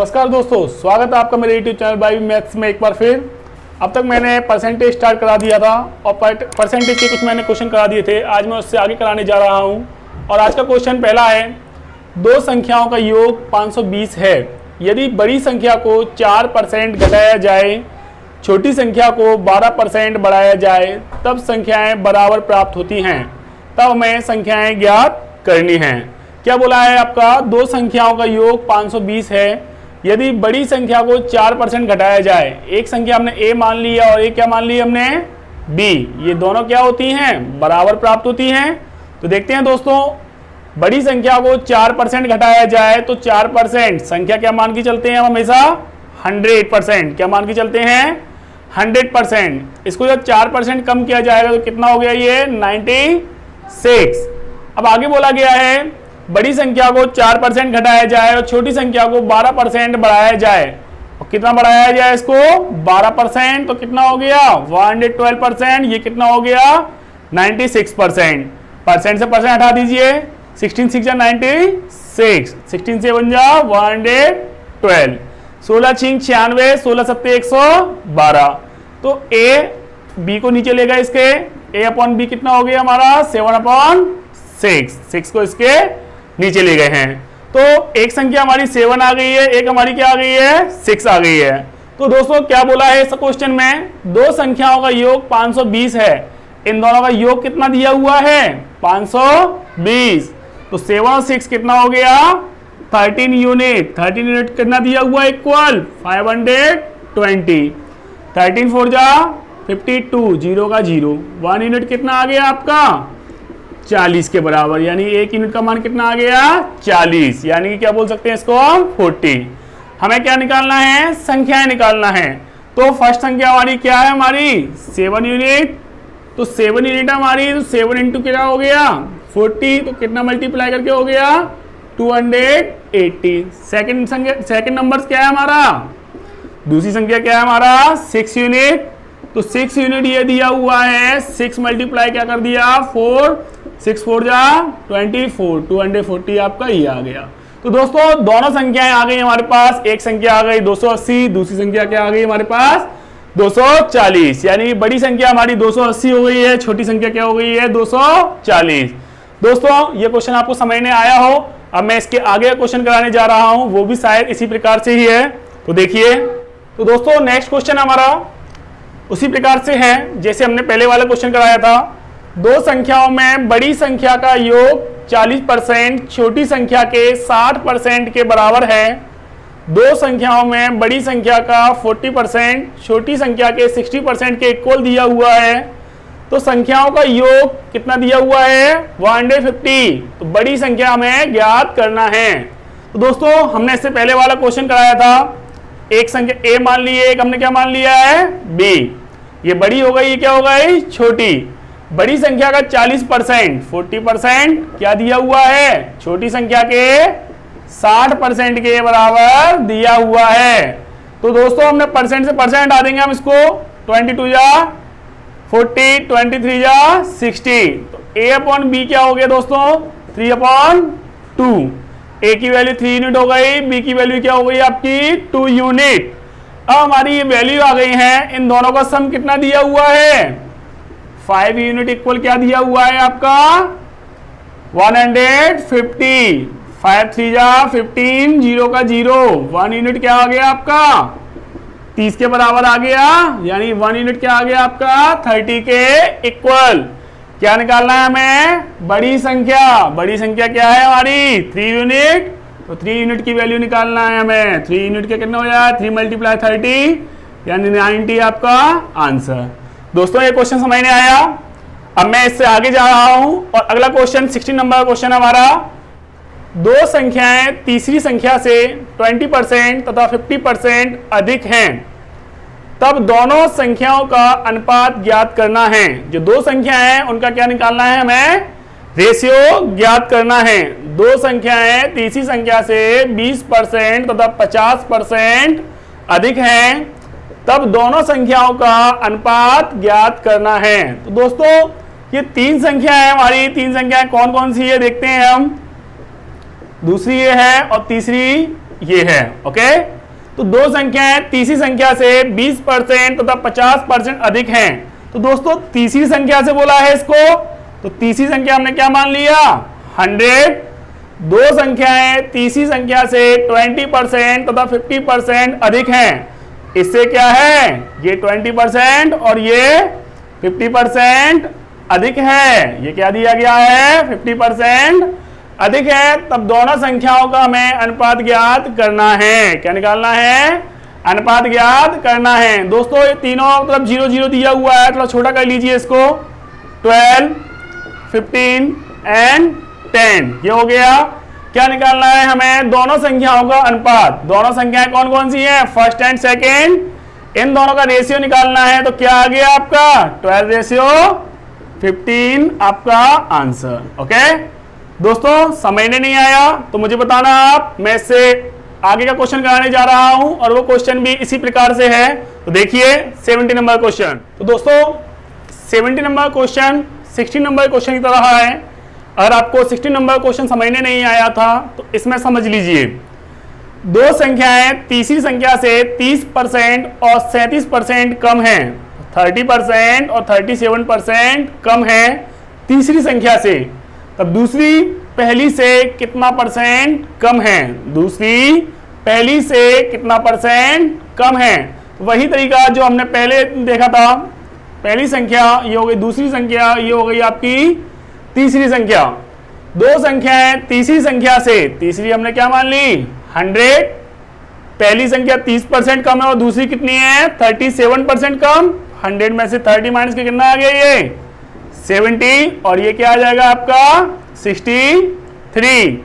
नमस्कार दोस्तों, स्वागत है आपका मेरे यूट्यूब चैनल बाय मैथ्स में एक बार फिर। अब तक मैंने परसेंटेज स्टार्ट करा दिया था और परसेंटेज के कुछ मैंने क्वेश्चन करा दिए थे। आज मैं उससे आगे कराने जा रहा हूं और आज का क्वेश्चन पहला है, दो संख्याओं का योग 520 है। यदि बड़ी संख्या को 4% घटाया जाए, छोटी संख्या को 12% बढ़ाया जाए, तब संख्याएं बराबर प्राप्त होती हैं। तब हमें संख्याएं ज्ञात करनी हैं। क्या बोला है आपका, दो संख्याओं का योग 520 है। यदि बड़ी संख्या को 4% घटाया जाए, एक संख्या हमने a मान लिया और एक क्या मान ली हमने b, ये दोनों क्या होती हैं, बराबर प्राप्त होती हैं। तो देखते हैं दोस्तों, बड़ी संख्या को 4% घटाया जाए तो 4% संख्या क्या मान के चलते हैं हम हमेशा 100%। क्या मान के चलते हैं 100%। इसको जब 4% कम किया जाएगा तो कितना हो गया ये 96। अब आगे बोला गया है, बड़ी संख्या को 4% घटाया जाए और छोटी संख्या को 12% बढ़ाया जाए। और कितना बढ़ाया जाए इसको 12%, तो कितना हो गया 112%। ये कितना हो गया 96%। परसेंट से परसेंट हटा दीजिए, 16 6 जा 96, 16 से 1 जा 112, 16 6 96, 16 7 112। तो a b को नीचे लेगा, इसके a अपॉन b कितना हो गया हमारा 7/6, 6 को इसके नीचे ले गए हैं। तो एक संख्या हमारी 7 आ गई है, एक हमारी क्या आ गई है 6 आ गई है। तो दोस्तों क्या बोला है इस क्वेश्चन में, दो संख्याओं का योग 520 है। इन दोनों का योग कितना दिया हुआ है 520। तो 7 और 6 कितना हो गया 13 यूनिट। 13 यूनिट कितना दिया हुआ इक्वल 520। 13 4 जा 52, 0 का 0, 1 यूनिट कितना आ गया आपका 40 के बराबर। यानी एक यूनिट का मान कितना आ गया 40। यानी कि क्या बोल सकते हैं इसको हम 40। हमें क्या निकालना है, संख्याएं निकालना है। तो फर्स्ट संख्या हमारी क्या है हमारी 7 यूनिट। तो 7 यूनिट हमारी, तो 7 इंटू क्या हो गया 40, तो कितना मल्टीप्लाई करके हो गया 280। सेकंड नंबर क्या है हमारा, दूसरी संख्या क्या है हमारा 6 यूनिट। तो 6 यूनिट ये दिया हुआ है, 6 मल्टीप्लाई क्या कर दिया 4, 6 4 जा 24, 240 आपका ये आ गया। तो दोस्तों दोनों संख्याएं आ गई हमारे पास। एक संख्या आ गई 280, दूसरी संख्या क्या आ गई हमारे पास 240। यानी बड़ी संख्या हमारी 280 हो गई है, छोटी संख्या क्या हो गई है 240। दोस्तों ये क्वेश्चन आपको समझ में आया हो। अब मैं इसके आगे क्वेश्चन कराने जा रहा हूं, वो भी शायद इसी प्रकार से ही है। तो देखिए, तो दोस्तों नेक्स्ट क्वेश्चन हमारा उसी प्रकार से है जैसे हमने पहले वाला क्वेश्चन कराया था। दो संख्याओं में बड़ी संख्या का योग 40% छोटी संख्या के 60% के बराबर है। दो संख्याओं में बड़ी संख्या का 40% छोटी संख्या के 60% के इक्वल दिया हुआ है। तो संख्याओं का योग कितना दिया हुआ है 150। तो बड़ी संख्या हमें ज्ञात करना है। तो दोस्तों हमने इससे पहले वाला क्वेश्चन कराया था, एक संख्या a मान ली है, एक हमने क्या मान लिया है b। ये बड़ी हो गई, ये क्या हो गई छोटी। बड़ी संख्या का 40%, 40% क्या दिया हुआ है छोटी संख्या के 60% के बराबर दिया हुआ है। तो दोस्तों हमने परसेंट से परसेंट हटा देंगे हम इसको, 22 जा 40, 23 जा 60। तो a अपॉन b क्या हो गया दोस्तों 3/2। a की वैल्यू 3 यूनिट हो गई, b की वैल्यू क्या हो गई आपकी 2 यूनिट। अब हमारी ये वैल्यू आ गई है, इन दोनों का सम कितना दिया हुआ है 5 यूनिट इक्वल क्या दिया हुआ है आपका 150। 5 3 जा 15, 0 का 0, 1 यूनिट क्या आ गया आपका 30 के बराबर आ गया। यानी 1 यूनिट क्या आ गया आपका 30 के इक्वल। क्या निकालना है हमें, बड़ी संख्या। बड़ी संख्या क्या है हमारी 3 यूनिट। तो 3 यूनिट की वैल्यू निकालना है हमें। 3 यूनिट के कितना हो जाए 3 × 30 यानी 90 आपका आंसर। दोस्तों ये क्वेश्चन समझ में आया। अब मैं इससे आगे जा रहा हूं और अगला क्वेश्चन 16 नंबर का क्वेश्चन हमारा, दो संख्याएं तीसरी संख्या से 20% तथा 50% अधिक हैं, तब दोनों संख्याओं का अनुपात ज्ञात करना है। जो दो संख्याएं हैं उनका क्या निकालना है हमें, रेशियो ज्ञात करना है। दो संख्याएं तीसरी संख्या से 20% तथा 50% अधिक हैं, तब दोनों संख्याओं का अनुपात ज्ञात करना है। तो दोस्तों ये तीन संख्या है हमारी, तीन संख्याएं कौन कौन सी है देखते हैं हम। दूसरी ये है और तीसरी ये है। ओके, तो दो संख्याएं तीसरी संख्या से 20% तथा 50% अधिक हैं। तो दोस्तों तीसरी संख्या से बोला है इसको, तो तीसरी संख्या हमने क्या मान लिया 100। दो संख्याएं तीसरी संख्या से 20% तथा 50% अधिक हैं। इससे क्या है, ये 20% और ये 50% अधिक है। ये क्या दिया गया है 50% अधिक है। तब दोनों संख्याओं का हमें अनुपात ज्ञात करना है। क्या निकालना है, अनुपात ज्ञात करना है। दोस्तों ये तीनों मतलब 0 0 दिया हुआ है, थोड़ा छोटा कर लीजिए इसको। 12, 15 एंड 10 ये हो गया। क्या निकालना है हमें, दोनों संख्याओं का अनुपात। दोनों संख्याएं कौन कौन सी हैं, फर्स्ट एंड सेकेंड, इन दोनों का रेशियो निकालना है। तो क्या आ गया आपका 12:15 आपका आंसर। ओके दोस्तों, समझने नहीं आया तो मुझे बताना आप, मैं इससे आगे का क्वेश्चन कराने जा रहा हूं और वो क्वेश्चन भी इसी प्रकार से है। तो देखिए 70 नंबर क्वेश्चन। तो दोस्तों 70 नंबर क्वेश्चन 60 नंबर क्वेश्चन की तरह है। अगर आपको 60 नंबर क्वेश्चन समझने नहीं आया था तो इसमें समझ लीजिए। दो संख्याएं तीसरी संख्या से 30% और 37% कम हैं। 30% और 37% कम है तीसरी संख्या से, तब दूसरी पहली से कितना परसेंट कम है, दूसरी पहली से कितना परसेंट कम है। वही तरीका जो हमने पहले देखा था, पहली संख्या ये हो गई, दूसरी संख्या ये हो गई आपकी तीसरी संख्या। दो संख्याएं तीसरी संख्या से, तीसरी हमने क्या मान ली 100, पहली संख्या 30% कम है और दूसरी कितनी है 37% कम। 100 में से 30 माइनस के कितना आ गया ये 70 और ये क्या आ जाएगा आपका 63।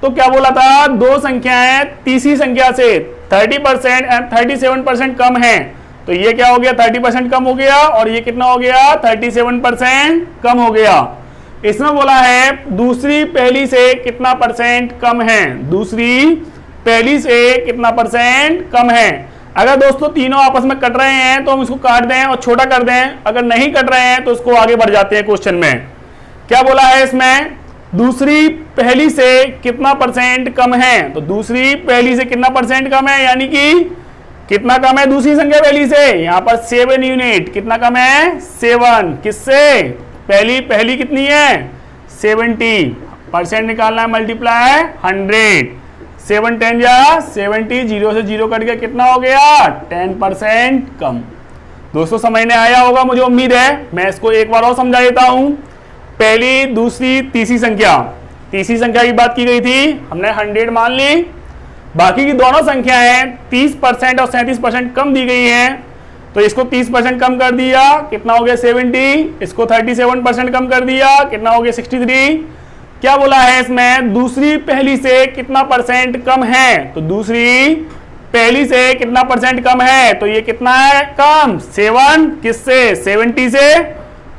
तो क्या बोला था, दो संख्याएं तीसरी संख्या से 30% एंड 37% कम है। तो ये क्या हो गया 30% कम हो गया और ये कितना हो गया 37% कम हो गया। इसमें बोला है दूसरी पहली से कितना परसेंट कम है, दूसरी पहली से कितना परसेंट कम है। अगर दोस्तों तीनों आपस में कट रहे हैं तो हम इसको काट दें और छोटा कर दें, अगर नहीं कट रहे हैं तो इसको आगे बढ़ जाते हैं क्वेश्चन में। क्या बोला है इसमें, दूसरी पहली से कितना परसेंट कम है। तो दूसरी पहली से कितना परसेंट कम है, यानी कि कितना कम है दूसरी संख्या पहली से, यहाँ पर 7 यूनिट। कितना कम है 7, किससे, पहली कितनी है 70%, निकालना है मल्टीप्लाई 100, 7 10 जा 70, 0 से 0 कट गया, कितना हो गया 10% कम। दोस्तों समझने आया होगा मुझे उम्मीद है। मैं इसको एक बार और समझा देता हूं। पहली दूसरी तीसरी संख्या की बात की गई थी, हमने 100 मान ली। बाकी की दोनों संख्याएं 30% और 37% कम दी गई हैं, तो इसको 30% कम कर दिया, कितना हो गया 70, इसको 37% कम कर दिया, कितना हो गया 63। क्या बोला है इसमें, दूसरी पहली से कितना परसेंट कम है। तो दूसरी पहली से कितना परसेंट कम है, तो ये कितना है कम 7, किससे 70 से,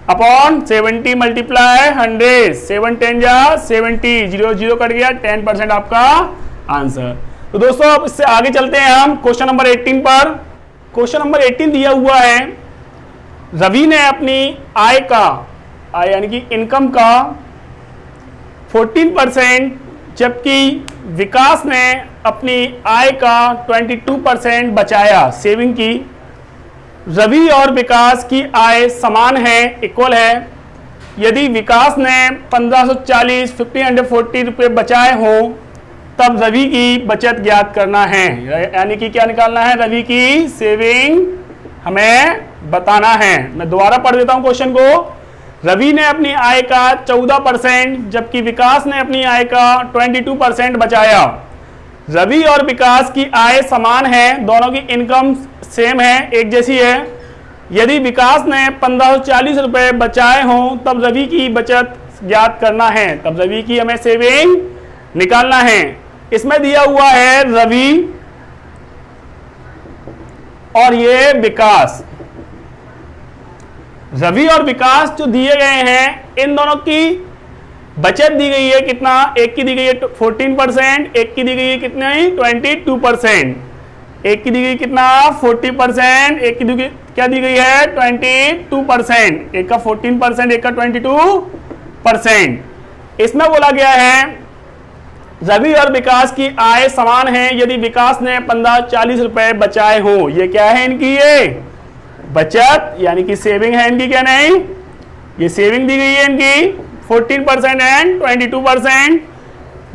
अपॉन 70 मल्टीप्लाई 100, 7 10 जा 70, 0 0 कट गया, 10% आपका आंसर। तो दोस्तों अब इससे आगे चलते हैं हम क्वेश्चन नंबर 18 पर। क्वेश्चन नंबर 18 दिया हुआ है, रवि ने अपनी आय यानी कि इनकम का 14%, जबकि विकास ने अपनी आय का 22% बचाया, सेविंग की। रवि और विकास की आय समान है, इक्वल है। यदि विकास ने 1540 रुपये बचाए हों तब रवि की बचत ज्ञात करना है। यानी कि क्या निकालना है, रवि की सेविंग हमें बताना है। मैं दोबारा पढ़ देता हूं क्वेश्चन को। रवि ने अपनी आय का 14%, जबकि विकास ने अपनी आय का 22% बचाया। रवि और विकास की आय समान है, दोनों की इनकम सेम है, एक जैसी है। यदि विकास ने 1540 रुपये बचाए हों तब रवि की बचत ज्ञात करना है। तब रवि की हमें सेविंग निकालना है। इसमें दिया हुआ है रवि और ये विकास। रवि और विकास जो दिए गए हैं, इन दोनों की बचत दी गई है कितना, एक की दी गई है 14%, एक की दी गई है कितना 22%, एक की दी गई कितना 40%, एक की दी गई क्या दी गई है 22%, एक का 14%, एक का 22%। इसमें बोला गया है रवि और विकास की आय समान है यदि विकास ने 15-40 रुपए बचाए हो। ये क्या है इनकी, ये बचत यानी कि सेविंग है इनकी, क्या नहीं, ये सेविंग दी गई है इनकी 14% एंड 22%।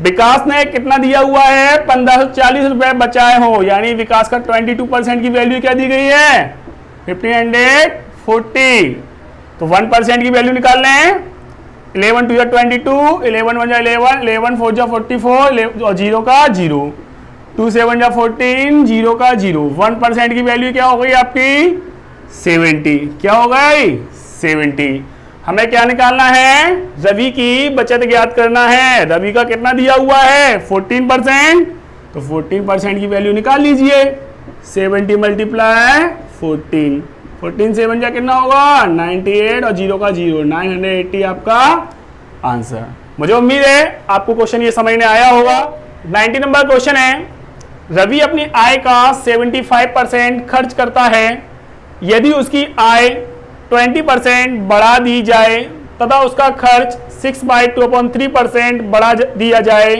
विकास ने कितना दिया हुआ है, 1540 रुपए बचाए हो, यानी विकास का 22% की वैल्यू क्या दी गई है, 1540। तो 1% की वैल्यू निकाल लें, 11 2 22, 11 1 11, 11 4 44 और 0 का 0, 2 7 14, 0 का 0। 1% की वैल्यू क्या हो गई आपकी 70। क्या हो गई 70। हमें क्या निकालना है, रवि की बचत ज्ञात करना है। रवि का कितना दिया हुआ है 14%, तो 14% की वैल्यू निकाल लीजिए। 70 मल्टीप्लाई 14, 14 7 जा कितना होगा 98 और 0 का 0, 980 आपका आंसर। मुझे उम्मीद है आपको क्वेश्चन ये समझ में आया होगा। 90 नंबर क्वेश्चन है, रवि अपनी आय का 75% खर्च करता है यदि उसकी आय 20% बढ़ा दी जाए तथा उसका खर्च 6/2/3% बढ़ा दिया जाए,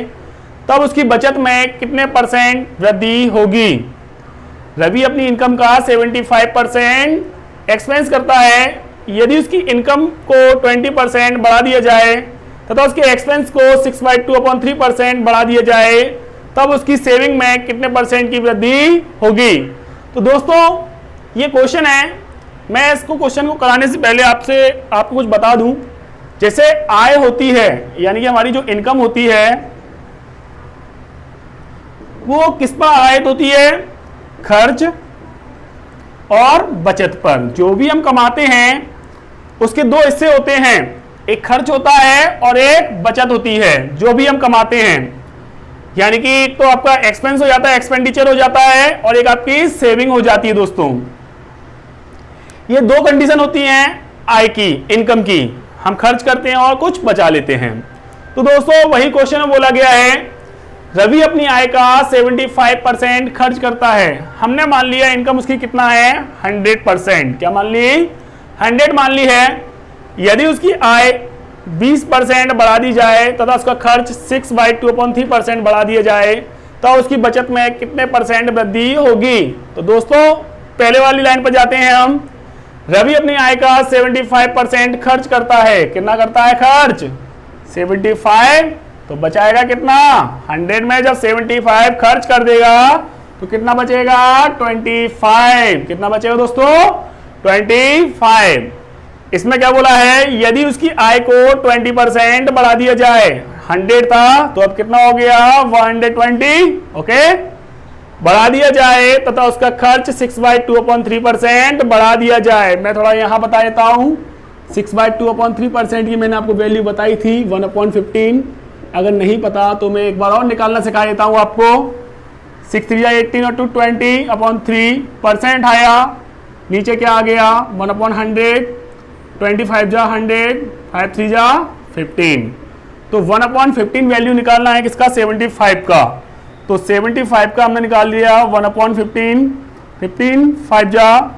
तब उसकी बचत में कितने परसेंट वृद्धि होगी। रवि अपनी इनकम का 75% एक्सपेंस करता है यदि उसकी इनकम को 20% बढ़ा दिया जाए तथा उसके एक्सपेंस को 6/2/3% बढ़ा दिया जाए, तब उसकी सेविंग में कितने परसेंट की वृद्धि होगी। तो दोस्तों ये क्वेश्चन है, मैं इसको क्वेश्चन को कराने से पहले आपको कुछ बता दूं। जैसे आय होती है यानी कि हमारी जो इनकम होती है वो किस पर आयत होती है, खर्च और बचत पर। जो भी हम कमाते हैं उसके दो हिस्से होते हैं, एक खर्च होता है और एक बचत होती है। जो भी हम कमाते हैं यानी कि एक तो आपका एक्सपेंस हो जाता है, एक्सपेंडिचर हो जाता है, और एक आपकी सेविंग हो जाती है। दोस्तों ये दो कंडीशन होती हैं आय की, इनकम की, हम खर्च करते हैं और कुछ बचा लेते हैं। तो दोस्तों वही क्वेश्चन में बोला गया है, रवि अपनी आय का 75% खर्च करता है। हमने मान लिया इनकम उसकी कितना है 100%, क्या मान ली 100 मान ली है। यदि उसकी आय 20% बढ़ा दी जाए तथा उसका खर्च 6/2/3% बढ़ा दिया जाए तो उसकी बचत में कितने परसेंट वृद्धि होगी। तो दोस्तों पहले वाली लाइन पर जाते हैं हम। रवि अपनी आय का 75% खर्च करता है, कितना करता है खर्च 75, तो बचाएगा कितना 100 में जब 75 खर्च कर देगा तो कितना बचेगा 25, कितना बचेगा दोस्तों 25। इसमें क्या बोला है, यदि उसकी आय को 20% बढ़ा दिया जाए, 100 था तो अब कितना हो गया 120, ओके, बढ़ा दिया जाए तथा उसका खर्च 6/2/3% बढ़ा दिया जाए। मैं थोड़ा यहां बता देता हूं, 6/2/3% की मैंने आपको वैल्यू बताई थी 1/15। अगर नहीं पता तो मैं एक बार और निकालना सिखा देता हूं आपको। 6 3 18 और 220/3% आया, नीचे क्या आ गया 1/100, 25 जा 100, 5 3 जा 15। तो 1/15 वैल्यू निकालना है किसका 75 का। तो 75 का हमने निकाल लिया 1/15, 15 5 जा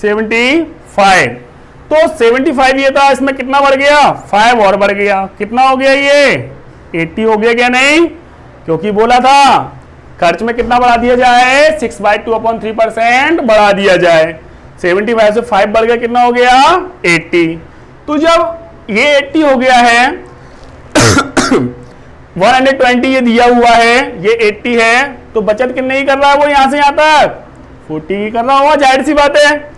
75। तो 75 ये था, इसमें कितना बढ़ गया 5 और बढ़ गया, कितना हो गया ये 80 हो गया क्या नहीं, क्योंकि बोला था खर्च में कितना बढ़ा दिया जाए 6/2/3% बढ़ा दिया जाए। 75 से 5 बढ़ गया, कितना हो गया 80। तो जब ये 80 हो गया है 120 ये दिया हुआ है, ये 80 है, तो बचत कितने ही कर रहा है वो यहां से यहां तक 40 ही कर रहा होगा, जाहिर सी बात है।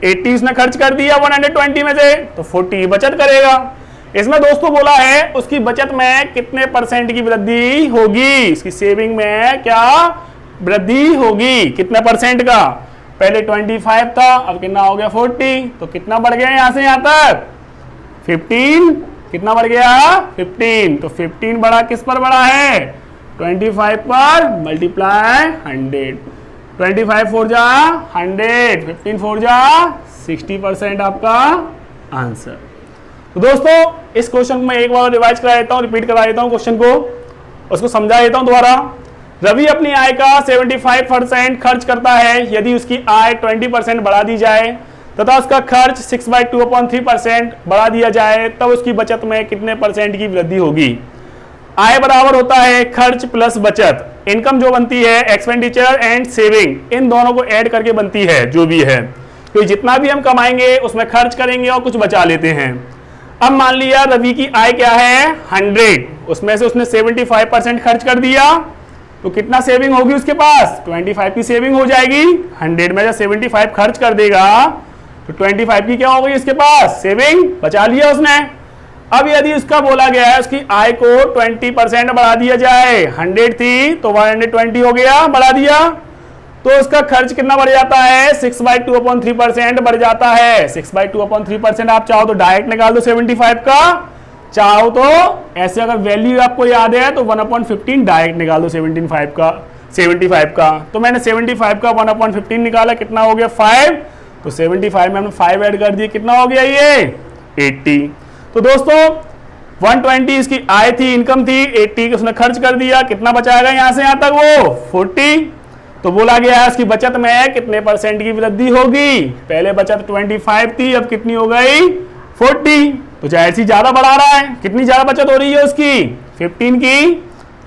80 उसने खर्च कर दिया 120 में से, तो 40 बचत करेगा। इसमें दोस्तों बोला है उसकी बचत में कितने परसेंट की वृद्धि होगी, इसकी सेविंग में क्या वृद्धि होगी, कितने परसेंट का। पहले 25 था, अब कितना हो गया 40, तो कितना बढ़ गया यहां से यहां तक 15, कितना बढ़ गया 15। तो 15 बढ़ा किस पर बढ़ा है 25 पर, मल्टीप्लाई 100, 25 4 जा 100, 15 4 जा 60% आपका आंसर। तो दोस्तों इस क्वेश्चन को मैं एक बार रिवाइज करा देता हूं, रिपीट करा देता हूं क्वेश्चन को, उसको समझा देता हूं दोबारा। रवि अपनी आय का 75% खर्च करता है यदि उसकी आय 20% बढ़ा दी जाए तथा उसका खर्च 6/2/3% बढ़ा दिया जाए, तब उसकी बचत में कितने परसेंट की वृद्धि होगी। आय बराबर होता है खर्च प्लस बचत। इनकम जो बनती है एक्सपेंडिचर एंड सेविंग, इन दोनों को ऐड करके बनती है जो भी है। तो जितना भी हम कमाएंगे उसमें खर्च करेंगे और कुछ बचा लेते हैं। अब मान लिया रवि की आय क्या है 100, उसमें से उसने 75% खर्च कर दिया, तो कितना सेविंग होगी उसके पास 25 की सेविंग हो जाएगी। 100 में जब 75 खर्च कर देगा तो 25 की क्या हो गई इसके पास सेविंग, बचा लिया उसने। अब यदि उसका बोला गया है उसकी आय को 20% बढ़ा दिया जाए, 100 थी तो 120 हो गया, बढ़ा दिया, तो उसका खर्च कितना बढ़ जाता है 6/2/3% बढ़ जाता है। 6/2/3% आप चाहो तो डायरेक्ट निकाल दो 75 का, चाहो तो ऐसे अगर वैल्यू आपको याद है तो 1/15 डायरेक्ट निकाल दो 75 का। तो मैंने 75 का 1/15 निकाला, कितना हो गया 5, तो 75 में हमने 5 ऐड कर दिए, कितना हो गया ये 80। तो दोस्तों 120 इसकी आय थी, इनकम थी, 80 उसने खर्च कर दिया, कितना बचाएगा यहां से यहां तक वो 40। तो बोला गया है उसकी बचत में कितने परसेंट की वृद्धि होगी, पहले बचत 25 थी, अब कितनी हो गई 40, तो जाहिर सी ज्यादा बढ़ा रहा है। कितनी ज्यादा बचत हो रही है उसकी 15 की,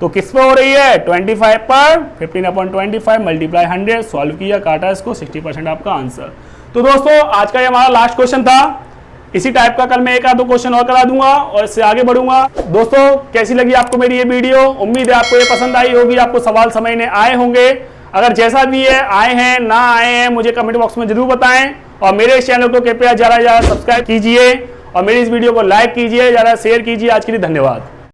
तो किस पे हो रही है 25 पर, 15/25 मल्टीप्लाई 100, सॉल्व किया, काटा इसको, 60% आपका आंसर। तो दोस्तों आज का ये हमारा लास्ट क्वेश्चन था। इसी टाइप का कल मैं एक आधो क्वेश्चन और करा दूंगा और इससे आगे बढ़ूंगा। दोस्तों कैसी लगी आपको मेरी ये वीडियो, उम्मीद है आपको ये पसंद आई होगी, आपको सवाल समझने आए होंगे। अगर जैसा भी है आए हैं ना आए हैं मुझे कमेंट बॉक्स में जरूर बताएं, और मेरे इस चैनल को कृपया ज़्यादा सब्सक्राइब कीजिए और मेरी इस वीडियो को लाइक कीजिए, ज़्यादा शेयर कीजिए। आज के लिए धन्यवाद।